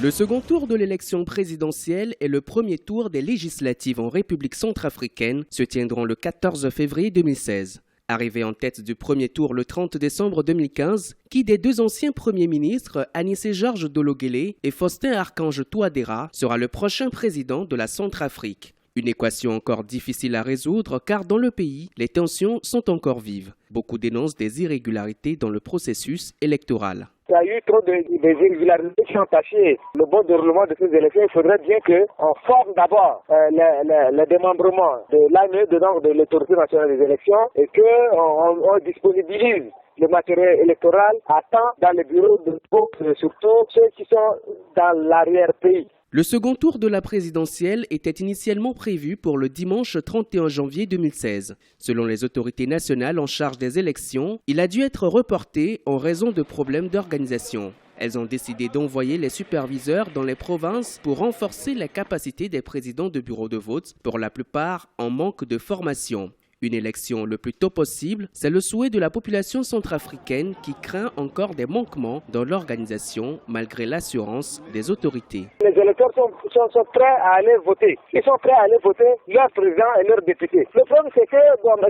Le second tour de l'élection présidentielle et le premier tour des législatives en République centrafricaine se tiendront le 14 février 2016. Arrivé en tête du premier tour le 30 décembre 2015, qui des deux anciens premiers ministres, Anissé Georges Dologuélé et Faustin Archange Touadéra, sera le prochain président de la Centrafrique. Une équation encore difficile à résoudre car dans le pays, les tensions sont encore vives. Beaucoup dénoncent des irrégularités dans le processus électoral. Il y a eu trop d'irrégularités qui ont taché le bon déroulement de ces élections. Il faudrait bien qu'on forme d'abord le démembrement de l'ANE, de l'autorité nationale des élections, et qu'on disponibilise le matériel électoral à temps dans les bureaux de vote, surtout ceux qui sont dans l'arrière-pays. Le second tour de la présidentielle était initialement prévu pour le dimanche 31 janvier 2016. Selon les autorités nationales en charge des élections, il a dû être reporté en raison de problèmes d'organisation. Elles ont décidé d'envoyer les superviseurs dans les provinces pour renforcer la capacité des présidents de bureaux de vote, pour la plupart en manque de formation. Une élection le plus tôt possible, c'est le souhait de la population centrafricaine qui craint encore des manquements dans l'organisation malgré l'assurance des autorités. Les électeurs sont prêts à aller voter. Ils sont prêts à aller voter leur président et leurs députés. Le problème c'est que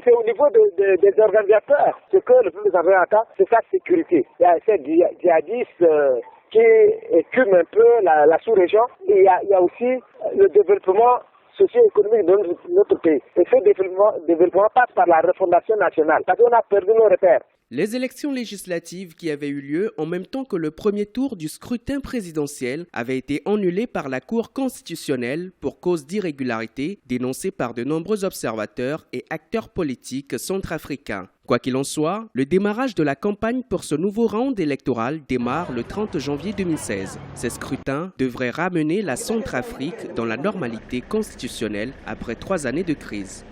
c'est au niveau des organisateurs. Ce que le plus important, c'est sa sécurité. Il y a ces djihadistes qui écument un peu la sous-région. Il y a aussi le développement socio-économique de notre pays. Et ce développement passe par la refondation nationale, parce qu'on a perdu nos repères. Les élections législatives qui avaient eu lieu en même temps que le premier tour du scrutin présidentiel avaient été annulées par la Cour constitutionnelle pour cause d'irrégularité dénoncée par de nombreux observateurs et acteurs politiques centrafricains. Quoi qu'il en soit, le démarrage de la campagne pour ce nouveau round électoral démarre le 30 janvier 2016. Ces scrutins devraient ramener la Centrafrique dans la normalité constitutionnelle après 3 années de crise.